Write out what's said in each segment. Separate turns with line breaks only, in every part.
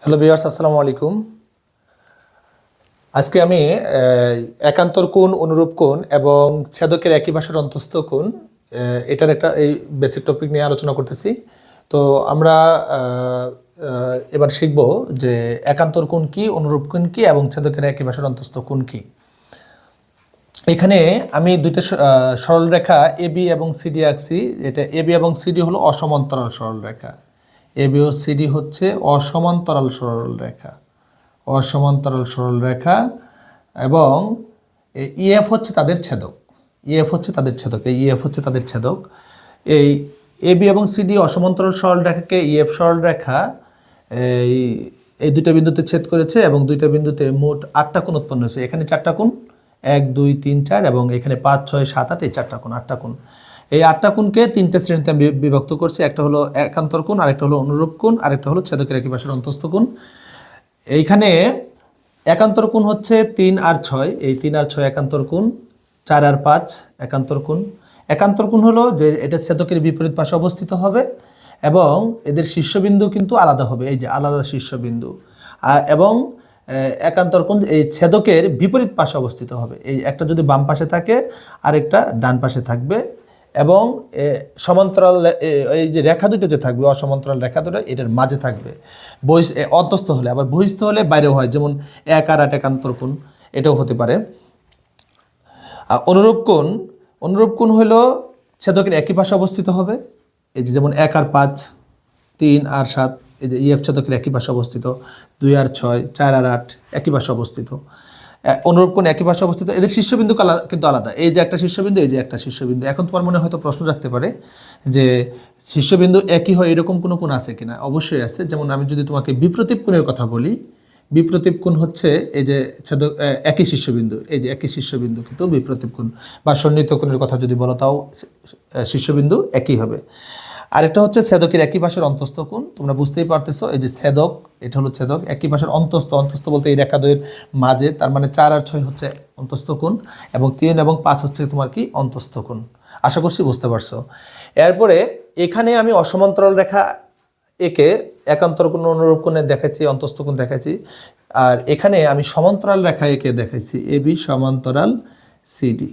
Hello viewers, আসসালামু আলাইকুম। আজকে আমি একান্তর কোণ, অনুরূপ কোণ এবং ছেদকের একই পাশের অন্তস্থ কোণ এটার একটা এই বেসিক টপিক নিয়ে আলোচনা করতেছি। তো আমরা এবার শিখব যে একান্তর কোণ কি, অনুরূপ কোণ কি এবং ছেদকের একই পাশের অন্তস্থ কোণ কি। এখানে আমি দুইটা সরলরেখা এবি এবং সিডি আঁকছি। এটা এবি এবং সিডি হলো অসমান্তরাল সরলরেখা। এবি ও সিডি হচ্ছে অসমান্তরাল সরলরেখা, অসমান্তরাল সরলরেখা এবং ইএফ হচ্ছে তাদের ছেদক। ইএফ হচ্ছে তাদের ছেদক, এই ইএফ হচ্ছে তাদের ছেদক। এই এবি এবং সিডি অসমান্তরাল সরলরেখাকে ইএফ সরলরেখা এই দুইটা বিন্দুতে ছেদ করেছে এবং দুইটা বিন্দুতে মোট 8টা কোণ উৎপন্ন হয়েছে। এখানে 4টা কোণ, 1 2 3 4 এবং এখানে 5 6 7 8 এই 4টা কোণ, 8টা কোণ। এই 8টা কোণকে 3টে শ্রেণীতে আমি বিভক্ত করছি। একটা হলো একান্তর কোণ, আরেকটা হলো অনুরূপ কোণ, আরেকটা হলো ছেদকের একই পাশের অন্তস্থ কোণ। এইখানে একান্তর কোণ হচ্ছে 3 আর 6, এই 3 আর 6 একান্তর কোণ। 4 আর 5 একান্তর কোণ। একান্তর কোণ হলো যে এটা ছেদকের বিপরীত পাশে অবস্থিত হবে এবং এদের শীর্ষবিন্দু কিন্তু আলাদা হবে, এই যে আলাদা শীর্ষবিন্দু। এবং একান্তর কোণ এই ছেদকের বিপরীত পাশে অবস্থিত হবে। এই একটা যদি বাম পাশে থাকে আরেকটা ডান পাশে থাকবে এবং সমান্তরাল এই যে রেখা দুটো যে থাকবে, অসমান্তরাল রেখা দুটো এটার মাঝে থাকবে। অন্তস্থ হলে, আবার বহিস্থ হলে বাইরেও হয়, যেমন 1 আর 8 একান্তর কোণ, এটাও হতে পারে। অনুরূপ কোণ, অনুরূপ কোণ হলো ছেদকের একই পাশে অবস্থিত হবে। এই যে যেমন 1 আর 5, 3 আর 7, এই যে ইএফ ছেদকের একই পাশে অবস্থিত। 2 আর 6, 4 আর 8 একই পাশে অবস্থিত। অনুরূপ কোণ একই পাশে অবস্থিত, এদের শীর্ষবিন্দু কিন্তু আলাদা। এই যে একটা শীর্ষবিন্দু, এই যে একটা শীর্ষবিন্দু। এখন তোমার মনে হয়তো প্রশ্ন রাখতে পারে যে শীর্ষবিন্দু একই হয় এরকম কোনো কোণ আছে কিনা? অবশ্যই আছে। যেমন আমি যদি তোমাকে বিপ্রতীপ কোণের কথা বলি, বিপ্রতীপ কোণ হচ্ছে এই যে ছেদক একই শীর্ষবিন্দু, এই যে একই শীর্ষবিন্দু কিন্তু বিপ্রতীপ কোণ। বা সন্নিহিত কোণের কথা যদি বলো তাও শীর্ষবিন্দু একই হবে। আরেকটা হচ্ছে ছেদকের একই পাশের অন্তস্থ কোণ। তোমরা বুঝতেই পারতেছো, এই যে ছেদক, এটা হলো ছেদক। একই পাশের অন্তস্থ, অন্তস্থ বলতে এই রেখা দ্বয়ের মাঝে, তার মানে 4 আর 6 হচ্ছে অন্তস্থ কোণ এবং 3 এবং 5 হচ্ছে তোমার কি অন্তস্থ কোণ। আশা করছি বুঝতে পারছো। এরপরে এখানে আমি অসমান্তরাল রেখা একে একান্তর কোণ, অনুরূপ কোণে দেখাচ্ছি, অন্তস্থ কোণ দেখাচ্ছি। আর এখানে আমি সমান্তরাল রেখা একে দেখাচ্ছি, এবি সমান্তরাল সিডি।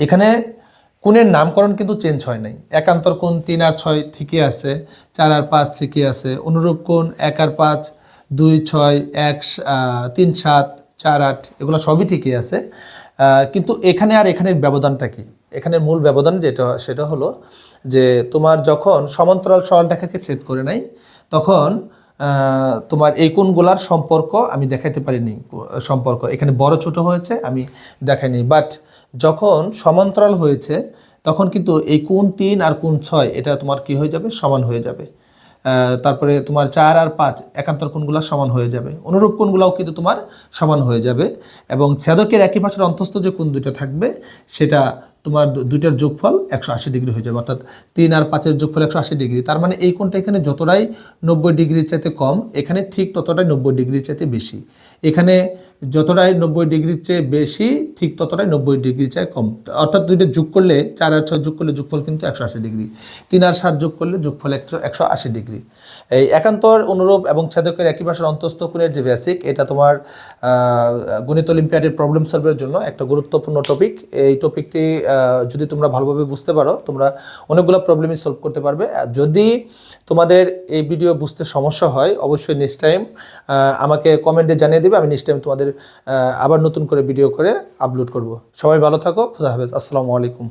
এখানে কোণের নামকরণ কিন্তু চেঞ্জ হয় নাই। একান্তর কোণ 3 আর 6 ঠিকই আছে, 4 আর 5 ঠিকই আছে। অনুরূপ কোণ 1 আর 5, 2 6, 1 3 7, 4 8 এগুলো সবই ঠিকই আছে। কিন্তু এখানে আর এখানের ব্যবধানটা কি? এখানের মূল ব্যবধান যেটা, সেটা হলো যে তোমার যখন সমান্তরাল সরলরেখাকে ছেদ করে নাই তখন তোমার এই কোণগুলার সম্পর্ক আমি দেখাইতে পারিনি। সম্পর্ক এখানে বড় ছোট হয়েছে, আমি দেখাইনি। বাট যখন সমান্তরাল হয়েছে তখন কিন্তু এই কোণ 3 আর কোণ 6 এটা তোমার কি হয়ে যাবে? সমান হয়ে যাবে। তারপরে তোমার 4 আর 5 একান্তর কোণগুলো সমান হয়ে যাবে। অনুরূপ কোণগুলোও কিন্তু তোমার সমান হয়ে যাবে এবং ছেদকের একই পাশের অন্তস্থ যে কোণ দুটো থাকবে সেটা তোমার দুইটার যোগফল 180 ডিগ্রি হয়ে যাবে। অর্থাৎ 3 আর 5-এর যোগফল 180 ডিগ্রি। তার মানে এই কোণটা এখানে যতটাই 90 ডিগ্রির চাইতে কম, এখানে ঠিক ততটাই 90 ডিগ্রির চাইতে বেশি। এখানে যতটাই 90 ডিগ্রির চেয়ে বেশি, ঠিক ততটাই 90 ডিগ্রির চেয়ে কম। অর্থাৎ দুইটা যোগ করলে, 4 আর 6 যোগ করলে যোগফল কিন্তু 180 ডিগ্রি। 3 আর 7 যোগ করলে যোগফল 180 ডিগ্রি। এই একান্তর, অনুরূপ এবং ছেদকের একই পাশের অন্তস্থ কোণের যে বেসিক, এটা তোমার গণিত অলিম্পিয়াডের প্রবলেম সলভের জন্য একটা গুরুত্বপূর্ণ টপিক। এই টপিকটি যদি তোমরা ভালোভাবে বুঝতে পারো, তোমরা অনেকগুলো প্রবলেমই সলভ করতে পারবে। যদি তোমাদের এই ভিডিও বুঝতে সমস্যা হয় অবশ্যই নেক্সট টাইম আমাকে কমেন্টে জানিয়ে দেবে। আমি নেক্সট টাইম তোমাদের আবার নতুন করে ভিডিও করে আপলোড করব। সবাই ভালো থাকো, খুদা হাফেজ, আসসালামু আলাইকুম।